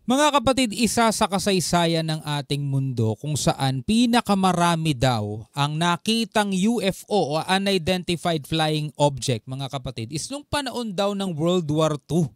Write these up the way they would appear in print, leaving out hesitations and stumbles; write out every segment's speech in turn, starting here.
Mga kapatid, isa sa kasaysayan ng ating mundo kung saan pinakamarami daw ang nakitang UFO o unidentified flying object, mga kapatid, is nung panahon daw ng World War II.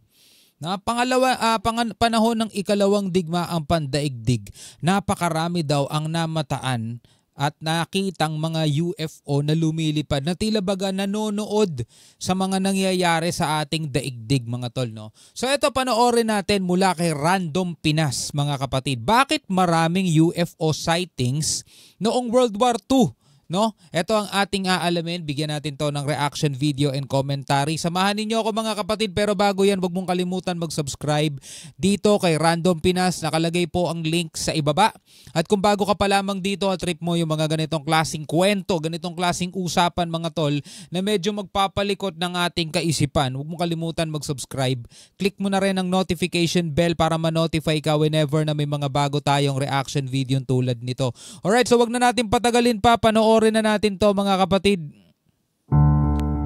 Panahon ng ikalawang digmaang pandaigdig, napakarami daw ang namataan at nakitang mga UFO na lumilipad na tila baga nanonood sa mga nangyayari sa ating daigdig, mga tol, no? So ito, panoorin natin mula kay Random Pinas, mga kapatid. Bakit maraming UFO sightings noong World War II? No? Ito ang ating aalamin. Bigyan natin to ng reaction video and commentary. Samahan ninyo ako, mga kapatid, pero bago yan, huwag mong kalimutan mag-subscribe dito kay Random Pinas. Nakalagay po ang link sa ibaba. At kung bago ka pa lamang dito at trip mo yung mga ganitong klaseng kwento, ganitong klaseng usapan, mga tol, na medyo magpapalikot ng ating kaisipan, huwag mong kalimutan mag-subscribe. Click mo na rin ang notification bell para ma-notify ka whenever na may mga bago tayong reaction video tulad nito. Alright, so wag na natin patagalin pa. Panoorin na natin to, mga kapatid.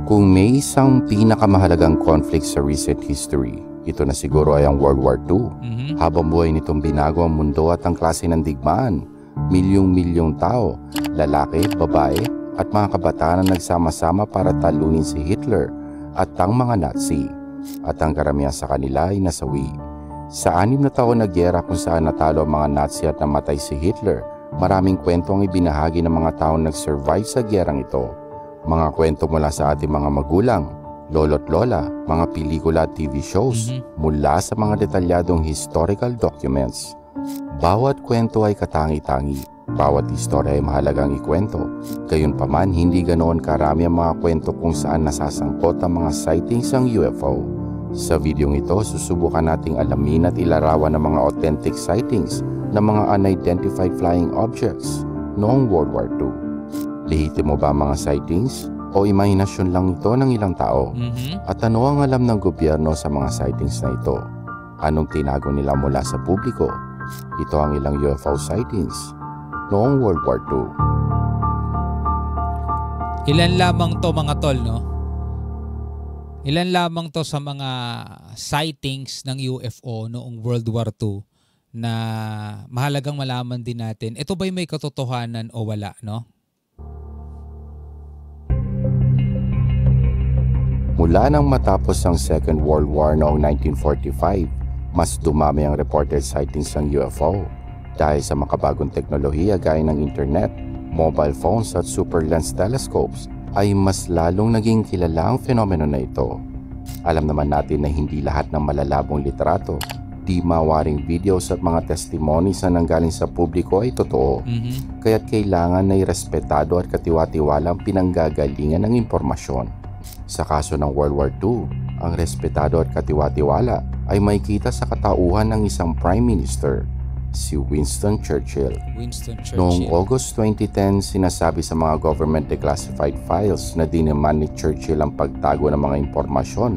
Kung may isang pinakamahalagang conflict sa recent history, ito na siguro ay ang World War II. Habang buhay nitong binago ang mundo at ang klase ng digmaan. Milyong-milyong tao, lalaki, babae, at mga kabataan na nagsama-sama para talunin si Hitler at ang mga Nazi. At ang karamihan sa kanila ay nasawi. Sa 6 na taon na giyera kung saan natalo ang mga Nazi at namatay si Hitler, maraming kwento ang ibinahagi ng mga taong nag-survive sa giyerang ito. Mga kwento mula sa ating mga magulang, lolo't lola, mga pelikula at TV shows, mula sa mga detalyadong historical documents. Bawat kwento ay katangi-tangi, bawat istorya ay mahalagang ikwento. Gayunpaman, hindi ganoon karami ang mga kwento kung saan nasasangkot ang mga sightings ng UFO. Sa videong ito, susubukan nating alamin at ilarawan ang mga authentic sightings ng mga unidentified flying objects noong World War II. Lehitimo ba mga sightings o imahinasyon lang ito ng ilang tao? At ano ang alam ng gobyerno sa mga sightings na ito? Anong tinago nila mula sa publiko? Ito ang ilang UFO sightings noong World War II. Ilan lamang to, mga tol, no? Ilan lamang to sa mga sightings ng UFO noong World War II na mahalagang malaman din natin. Ito ba'y may katotohanan o wala, no? Mula nang matapos ang Second World War noong 1945, mas dumami ang reported sightings ng UFO dahil sa makabagong teknolohiya gaya ng internet, mobile phones at super lens telescopes ay mas lalong naging kilala ang fenomeno na ito. Alam naman natin na hindi lahat ng malalabong litrato, di mawaring videos at mga testimonies na nanggaling sa publiko ay totoo. Kaya't kailangan na irespetado at katiwa-tiwala ang pinanggagalingan ng impormasyon. Sa kaso ng World War II, ang respetado at katiwa-tiwala ay makikita sa katauhan ng isang Prime Minister, si Winston Churchill. Noong August 2010, sinasabi sa mga government declassified files na diniman ni Churchill ang pagtago ng mga impormasyon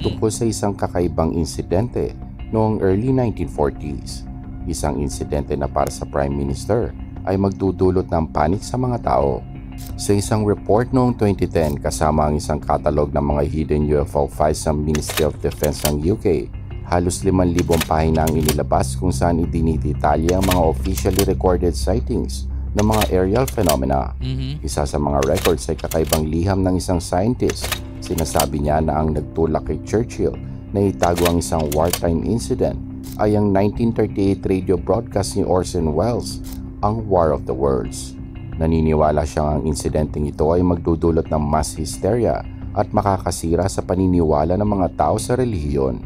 tungkol sa isang kakaibang insidente noong early 1940s. Isang insidente na para sa Prime Minister ay magdudulot ng panik sa mga tao. Sa isang report noong 2010 kasama ang isang catalog ng mga hidden UFO files ng Ministry of Defense ng UK, halos 5,000 pahina ang inilabas kung saan idinidetalye ang mga officially recorded sightings ng mga aerial phenomena. Isa sa mga records ay kakaibang liham ng isang scientist. Sinasabi niya na ang nagtulak kay Churchill na itago ang isang wartime incident ay ang 1938 radio broadcast ni Orson Welles, ang War of the Worlds. Naniniwala siyang ang insidenteng ito ay magdudulot ng mass hysteria at makakasira sa paniniwala ng mga tao sa relihiyon.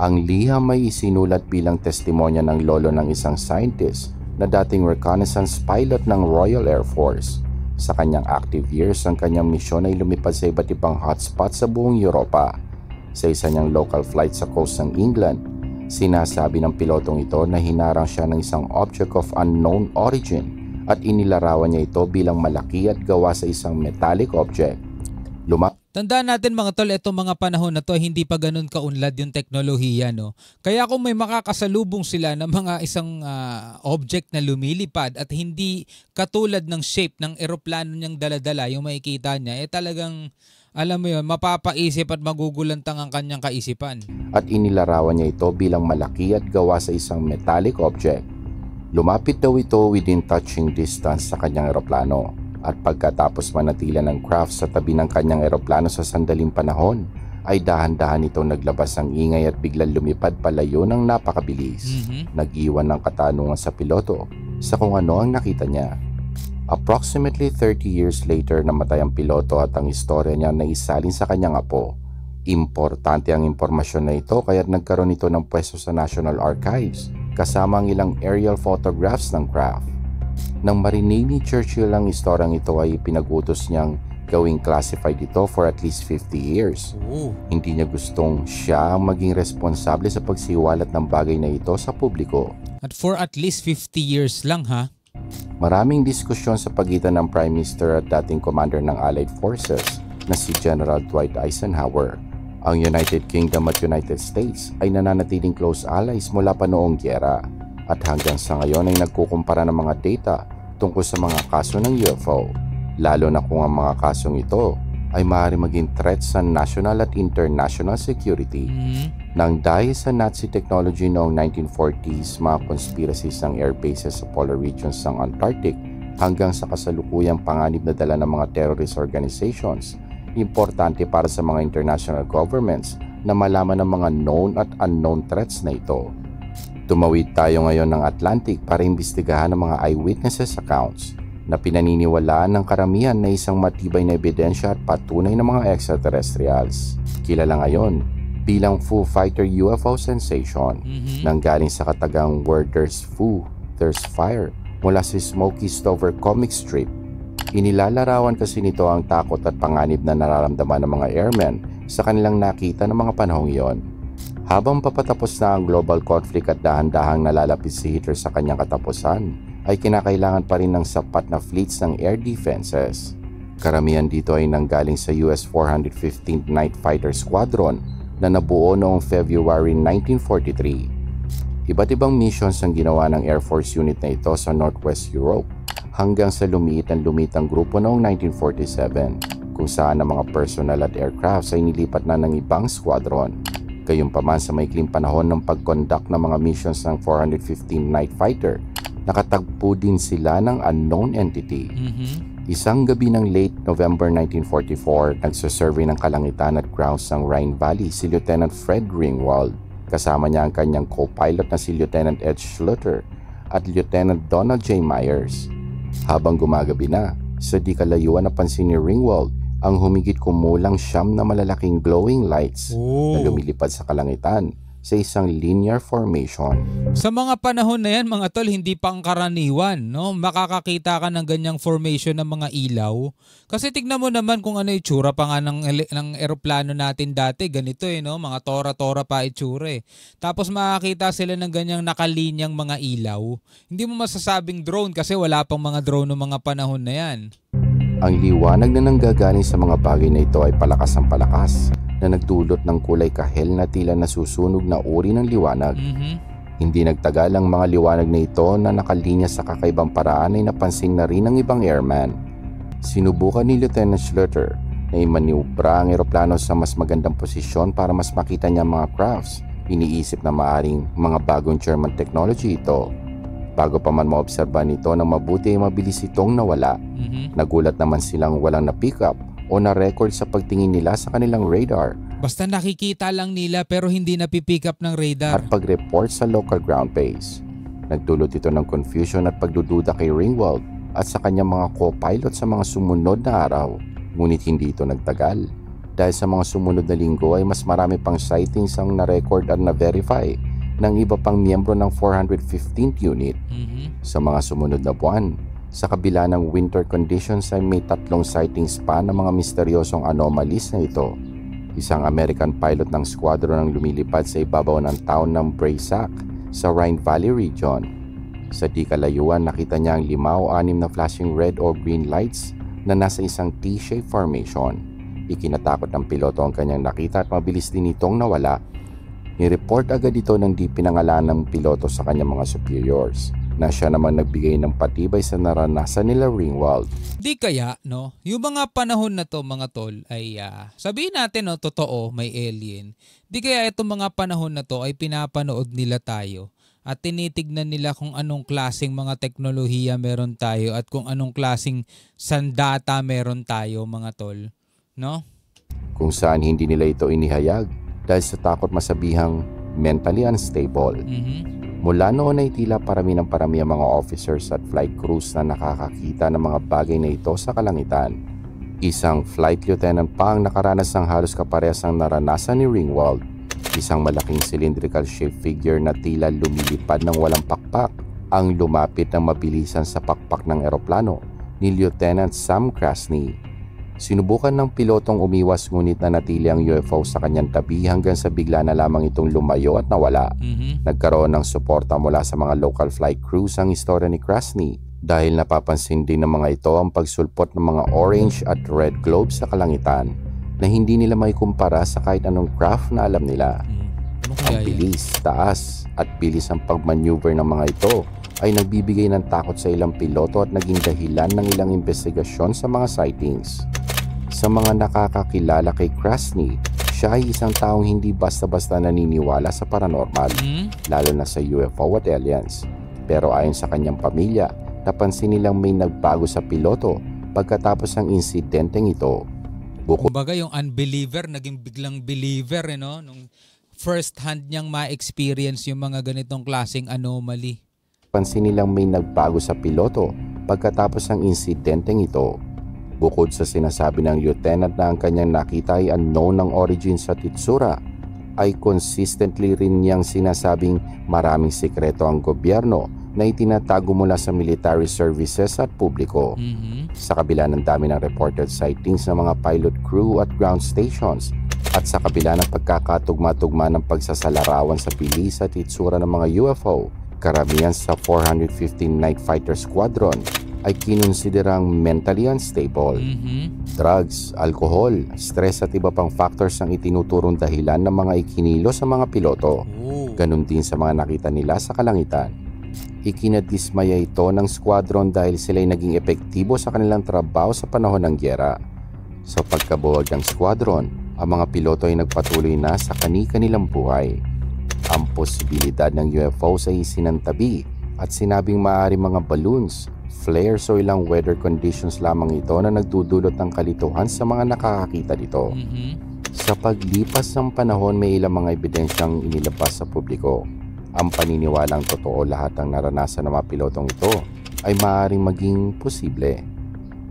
Ang liham ay isinulat bilang testimonya ng lolo ng isang scientist na dating reconnaissance pilot ng Royal Air Force. Sa kanyang active years, ang kanyang misyon ay lumipad sa iba't ibang hotspot sa buong Europa. Sa isa niyang local flight sa coast ng England, sinasabi ng pilotong ito na hinarang siya ng isang object of unknown origin at inilarawan niya ito bilang malaki at gawa sa isang metallic object. Tandaan natin, mga tol, itong mga panahon na to hindi pa ganun kaunlad yung teknolohiya, no? Kaya kung may makakasalubong sila ng mga isang object na lumilipad at hindi katulad ng shape ng eroplano niyang daladala yung makikita niya, talagang alam mo yun, mapapaisip at magugulantang ang kanyang kaisipan. At inilarawan niya ito bilang malaki at gawa sa isang metallic object. Lumapit daw ito within touching distance sa kanyang eroplano at pagkatapos manatila ng craft sa tabi ng kanyang eroplano sa sandaling panahon, ay dahan-dahan itong naglabas ng ingay at biglang lumipad palayo ng napakabilis. Nag-iwan ng katanungan sa piloto sa kung ano ang nakita niya. Approximately 30 years later, namatay ang piloto at ang istorya niya na isalin sa kanyang apo. Importante ang impormasyon na ito kaya't nagkaroon ito ng pwesto sa National Archives kasama ang ilang aerial photographs ng craft. Nang marinig ni Churchill ang istoryang ito ay pinag-utos niyang gawing classified ito for at least 50 years. Hindi niya gustong siya ang maging responsable sa pagsiwalat ng bagay na ito sa publiko. At for at least 50 years lang ha? Maraming diskusyon sa pagitan ng Prime Minister at dating commander ng Allied Forces na si General Dwight Eisenhower. Ang United Kingdom at United States ay nananatiling close allies mula pa noong gyera at hanggang sa ngayon ay nagkukumpara ng mga data tungkol sa mga kaso ng UFO. Lalo na kung ang mga kasong ito ay maaari maging threat sa national at international security. Nang dahil sa Nazi technology noong 1940s, mga conspiracies ng air bases sa polar regions ng Antarctic hanggang sa kasalukuyang panganib na dala ng mga terrorist organizations, importante para sa mga international governments na malaman ang mga known at unknown threats na ito. Tumawid tayo ngayon ng Atlantic para imbestigahan ang mga eyewitnesses accounts na pinaniniwalaan ng karamihan na isang matibay na ebidensya at patunay ng mga extraterrestrials. Kilala ngayon bilang Foo Fighter UFO sensation nang galing sa katagang Where There's Foo, There's Fire mula si Smokey Stover comic strip. Inilalarawan kasi nito ang takot at panganib na nararamdaman ng mga airmen sa kanilang nakita ng mga panahong iyon. Habang papatapos na ang global conflict at dahan-dahang nalalapit si Hitler sa kanyang katapusan, ay kinakailangan pa rin ng sapat na fleets ng air defenses. Karamihan dito ay nanggaling sa US 415th Night Fighter Squadron na nabuo noong February 1943. Iba't ibang missions ang ginawa ng Air Force unit na ito sa Northwest Europe hanggang sa lumitang grupo noong 1947 kung saan ang mga personnel at aircrafts ay nilipat na ng ibang squadron. Gayunpaman sa maikling panahon ng pag-conduct ng mga missions ng 415 Night Fighter, nakatagpo din sila ng unknown entity. Isang gabi ng late November 1944, nagsasurvey ng kalangitan at grounds ng Rhine Valley si Lieutenant Fred Ringwald. Kasama niya ang kanyang co-pilot na si Lieutenant Ed Schluter at Lieutenant Donald J. Myers. Habang gumagabi na, sa di kalayuan napansin ni Ringwald ang humigit kumulang 9 na malalaking glowing lights na lumilipad sa kalangitan sa isang linear formation. Sa mga panahon na yan, mga tol, hindi pangkaraniwan, no? Makakakita ka ng ganyang formation ng mga ilaw. Kasi tignan mo naman kung ano itsura pa nga ng eroplano natin dati. Ganito no? Mga tora-tora pa itsura Tapos makakita sila ng ganyang nakalinyang mga ilaw. Hindi mo masasabing drone kasi wala pang mga drone ng mga panahon na yan. Ang liwanag na nanggagaling sa mga bagay na ito ay palakas ang palakas na nagdulot ng kulay kahel na tila nasusunog na uri ng liwanag. Hindi nagtagal ang mga liwanag na ito na nakalinya sa kakaibang paraan ay napansin na rin ng ibang airman. Sinubukan ni Lieutenant Schluter na imaniubra ang eroplano sa mas magandang posisyon para mas makita niya ang mga crafts. Iniisip na maaring mga bagong German technology ito. Bago pa man maobserba nito na mabuti ay mabilis itong nawala. Nagulat naman silang walang na-pick up o na-record sa pagtingin nila sa kanilang radar. Basta nakikita lang nila pero hindi napipick up ng radar. At pag-report sa local ground base. Nagdulot ito ng confusion at pagdududa kay Ringwald at sa kanyang mga co-pilot sa mga sumunod na araw. Ngunit hindi ito nagtagal. Dahil sa mga sumunod na linggo ay mas marami pang sightings ang na-record at na-verify ng iba pang miyembro ng 415th unit. Sa mga sumunod na buwan, sa kabila ng winter conditions ay may 3 sightings pa ng mga misteryosong anomalies na ito. Isang American pilot ng squadron ang lumilipad sa ibabaw ng town ng Braysac sa Rhine Valley region. Sa di kalayuan, nakita niya ang 5 o 6 na flashing red or green lights na nasa isang T-shaped formation. Ikinatakot ng piloto ang kanyang nakita at mabilis din itong nawala. Ni-report agad ito ng di pinangalan ng piloto sa kanyang mga superiors. na siya naman nagbigay ng patibay sa naranasan nila Ringwald. Di kaya, no, yung mga panahon na to mga tol ay sabihin natin, no, totoo, may alien. Di kaya itong mga panahon na to ay pinapanood nila tayo at tinitignan nila kung anong klaseng mga teknolohiya meron tayo at kung anong klaseng sandata meron tayo mga tol, no? Kung saan hindi nila ito inihayag dahil sa takot masabihang mentally unstable. Mula noon ay tila parami ang mga officers at flight crews na nakakakita ng mga bagay na ito sa kalangitan. Isang flight lieutenant pa ang nakaranas ng halos kaparehas ng naranasan ni Ringwald. Isang malaking cylindrical shaped figure na tila lumilipad ng walang pakpak ang lumapit ng mabilisan sa pakpak ng eroplano ni Lieutenant Sam Krasny. Sinubukan ng pilotong umiwas ngunit nanatili ang UFO sa kanyang tabi hanggang sa bigla na lamang itong lumayo at nawala. Nagkaroon ng suporta mula sa mga local flight crews ang istorya ni Krasny dahil napapansin din ng mga ito ang pagsulpot ng mga orange at red globes sa kalangitan na hindi nila may kumpara sa kahit anong craft na alam nila. Ang bilis, taas at bilis ang pagmaneuver ng mga ito ay nagbibigay ng takot sa ilang piloto at naging dahilan ng ilang investigasyon sa mga sightings. Sa mga nakakakilala kay Krasny, siya ay isang taong hindi basta-basta naniniwala sa paranormal, lalo na sa UFO at aliens. Pero ayon sa kanyang pamilya, napansin nilang may nagbago sa piloto pagkatapos ng insidenteng ito. Kumbaga yung unbeliever naging biglang believer, no? Nung first hand niyang ma-experience yung mga ganitong klaseng anomaly. Pansin nilang may nagbago sa piloto pagkatapos ng insidenteng ito. Bukod sa sinasabi ng lieutenant na ang kanyang nakita ay unknown ng origin sa Titsura, ay consistently rin niyang sinasabing maraming sikreto ang gobyerno na itinatago mula sa military services at publiko. Sa kabila ng dami ng reported sightings ng mga pilot crew at ground stations at sa kabila ng pagkakatugma-tugma ng pagsasalarawan sa bilis at itsura ng mga UFO, karamihan sa 415 Night Fighter Squadron ay kinonsiderang mentally unstable. Drugs, alcohol, stress at iba pang factors ang itinuturong dahilan ng mga ikinilo sa mga piloto. Ganon din sa mga nakita nila sa kalangitan. Ikinadismaya ito ng squadron dahil sila'y naging epektibo sa kanilang trabaho sa panahon ng gyera. Sa pagkabuwag ng squadron, ang mga piloto ay nagpatuloy na sa kani-kanilang buhay. Ang posibilidad ng UFOs ay isinantabi at sinabing maaari mga balloons, flares o ilang weather conditions lamang ito na nagdudulot ng kalituhan sa mga nakakakita dito. Sa paglipas ng panahon, may ilang mga ebidensyang inilabas sa publiko. Ang paniniwalang totoo lahat ng naranasan ng mga pilotong ito ay maaaring maging posible.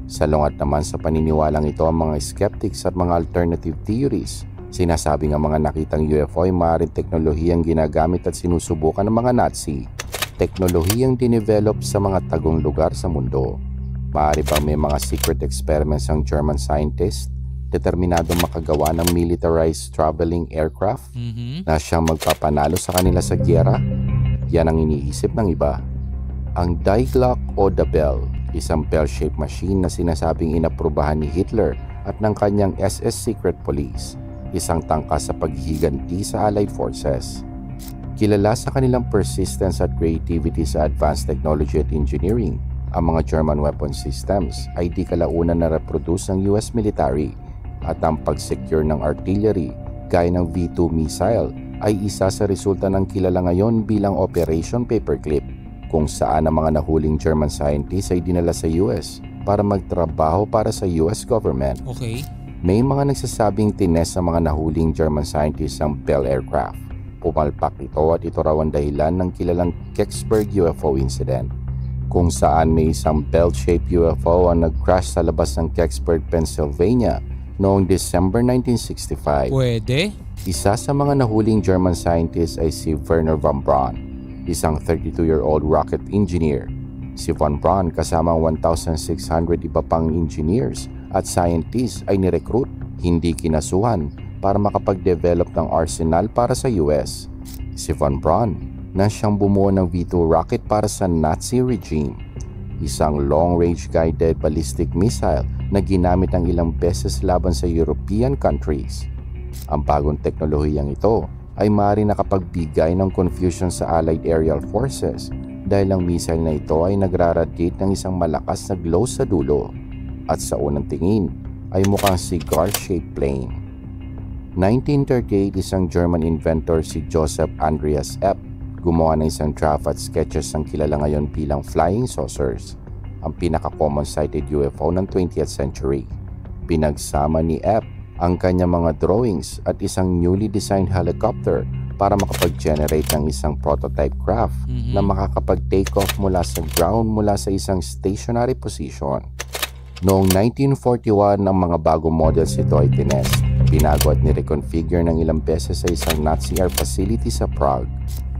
Salungat naman sa paniniwalang ito ang mga skeptics at mga alternative theories. Sinasabing ang mga nakitang UFO ay maaaring teknolohiyang ginagamit at sinusubukan ng mga Nazi. Teknolohiyang dinevelop sa mga tagong lugar sa mundo. Maaari pang may mga secret experiments ang German scientist determinadong makagawa ng militarized traveling aircraft na siyang magpapanalo sa kanila sa gyera. Yan ang iniisip ng iba. Ang Die Glocke o The Bell, isang bell-shaped machine na sinasabing inaprubahan ni Hitler at ng kanyang SS Secret Police, isang tangkas sa paghihiganti sa Allied Forces. Kilala sa kanilang persistence at creativity sa advanced technology at engineering, ang mga German weapon systems ay di kalaunan na reproduce ng US military. At ang pag-secure ng artillery gaya ng V2 missile ay isa sa resulta ng kilala ngayon bilang Operation Paperclip, kung saan ang mga nahuling German scientists ay dinala sa US para magtrabaho para sa US government. May mga nagsasabing tinest sa mga nahuling German scientists ang Bell aircraft. Pumalpak ito at ito raw ang dahilan ng kilalang Kecksburg UFO incident, kung saan may isang bell-shaped UFO ang nag-crash sa labas ng Kecksburg, Pennsylvania noong December 1965. Isa sa mga nahuling German scientist ay si Wernher von Braun, isang 32-year-old rocket engineer. Si von Braun kasama ang 1,600 iba pang engineers at scientists ay nirecruit, hindi kinasuhan, para makapag-develop ng arsenal para sa US. Si von Braun na siyang bumuo ng V2 rocket para sa Nazi regime, isang long-range guided ballistic missile na ginamit ang ilang beses laban sa European countries. Ang bagong teknolohiyang ito ay maaaring nakapagbigay ng confusion sa Allied aerial forces dahil ang missile na ito ay nagraradiate ng isang malakas na glow sa dulo at sa unang tingin ay mukhang cigar-shaped plane. 1938, isang German inventor si Joseph Andreas Epp gumawa ng isang draft at sketches ng kilala ngayon bilang flying saucers, ang pinaka-common sighted UFO ng 20th century. Pinagsama ni Epp ang kanyang mga drawings at isang newly designed helicopter para makapag-generate ng isang prototype craft na makakapag-take off mula sa ground mula sa isang stationary position. Noong 1941, ang mga bagong models ito ay tinest, binago at nireconfigure ng ilang beses sa isang Nazi air facility sa Prague.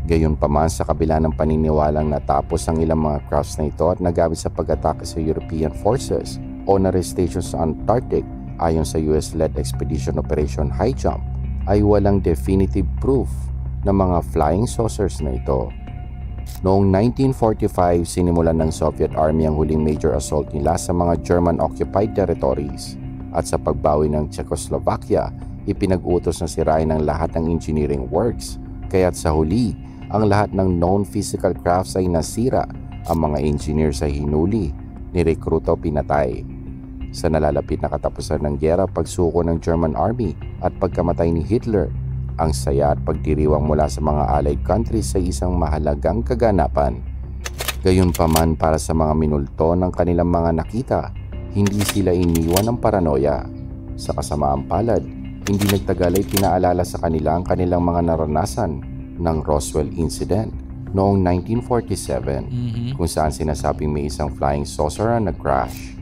Gayunpaman, sa kabila ng paniniwalang natapos ang ilang mga crafts na ito at nagamit sa pag-atake sa European forces o na-restation sa Antarctic ayon sa US-led Expedition Operation High Jump, ay walang definitive proof ng mga flying saucers na ito. Noong 1945, sinimulan ng Soviet Army ang huling major assault nila sa mga German-occupied territories at sa pagbawi ng Czechoslovakia, ipinag-utos na sirain ang lahat ng engineering works, kaya't sa huli, ang lahat ng known physical crafts ay nasira, ang mga engineers ay hinuli, nirekruta o pinatay. Sa nalalapit na katapusan ng giyera, pagsuko ng German Army at pagkamatay ni Hitler, ang saya at pagdiriwang mula sa mga allied countries sa isang mahalagang kaganapan. Gayunpaman, para sa mga minulto ng kanilang mga nakita, hindi sila iniwan ng paranoia. Sa kasamaang palad, hindi nagtagal ay pinaalala sa kanila ang kanilang mga naranasan ng Roswell incident noong 1947 kung saan sinasabing may isang flying saucer na nag-crash.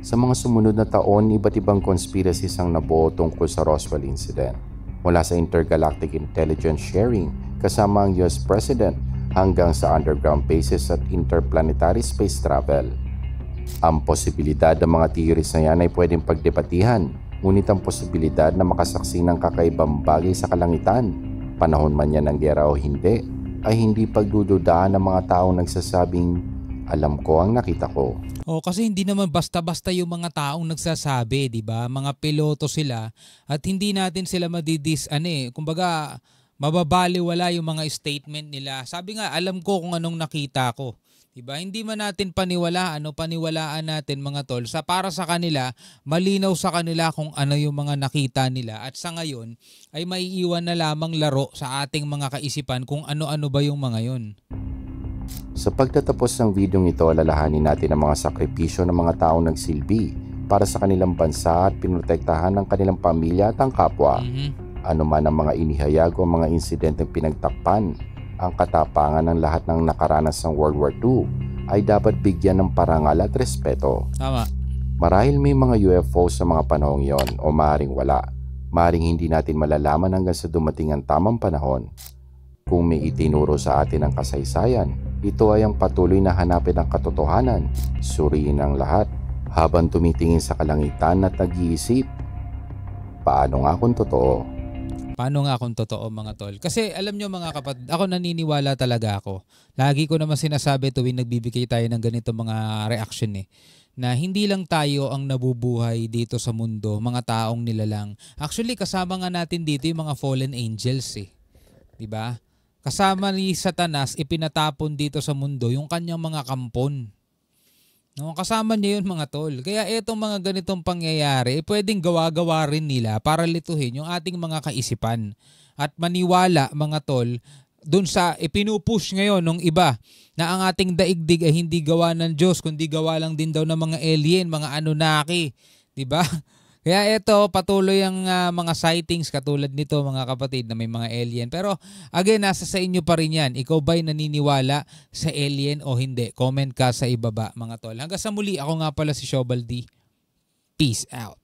Sa mga sumunod na taon, iba't ibang conspiracies ang nabuo tungkol sa Roswell incident. Mula sa intergalactic intelligence sharing kasama ang US President hanggang sa underground bases at interplanetary space travel. Ang posibilidad ng mga theories na yan ay pwedeng pagdebatihan, ngunit ang posibilidad na makasaksi ng kakaibang bagay sa kalangitan, panahon man yan ng giyera o hindi, ay hindi pagdududahan ng mga taong nagsasabing, alam ko ang nakita ko. Kasi hindi naman basta-basta yung mga taong nagsasabi, 'di ba? Mga piloto sila at hindi natin sila kumbaga mababaliwala yung mga statement nila. Sabi nga, alam ko kung anong nakita ko. 'Di ba? Hindi man natin paniwalaan natin mga tol. Para sa kanila, malinaw sa kanila kung ano yung mga nakita nila at sa ngayon ay maiiwan na lamang laro sa ating mga kaisipan kung ano-ano ba yung mga yon. Sa pagtatapos ng video ito, alalahanin natin ang mga sakripisyo ng mga taong nagsilbi para sa kanilang bansa at pinotektahan ng kanilang pamilya at ang kapwa. Ano man ang mga inihayag o mga insidenteng pinagtakpan, ang katapangan ng lahat ng nakaranas ng World War II ay dapat bigyan ng parangal at respeto. Tama. Marahil may mga UFO sa mga panahong iyon o maaaring wala. Maaaring hindi natin malalaman hanggang sa dumating ang tamang panahon. Kung may itinuro sa atin ang kasaysayan, ito ay ang patuloy na hanapin ang katotohanan, suriin ang lahat, habang tumitingin sa kalangitan at nag-iisip, paano nga kung totoo? Paano nga kung totoo mga tol? Kasi alam nyo mga kapatid, ako naniniwala talaga ako. Lagi ko naman sinasabi tuwing nagbibigay tayo ng ganito mga reaction na hindi lang tayo ang nabubuhay dito sa mundo, mga taong nilalang. Actually, kasama nga natin dito yung mga fallen angels Diba? Kasama ni Satanas, ipinatapon dito sa mundo yung kanyang mga kampon. No, kasama niya yun mga tol. Kaya etong mga ganitong pangyayari, pwedeng gawa-gawa rin nila para lituhin yung ating mga kaisipan. At maniwala mga tol, dun sa ipinupush ngayon ng iba na ang ating daigdig ay hindi gawa ng Diyos, kundi gawa lang din daw ng mga alien, mga Anunnaki. Diba? Kaya ito, patuloy ang mga sightings katulad nito mga kapatid na may mga alien. Pero again, nasa sa inyo pa rin yan. Ikaw ba'y naniniwala sa alien o hindi? Comment ka sa ibaba mga tol. Hanggang sa muli, ako nga pala si Shobal D. Peace out.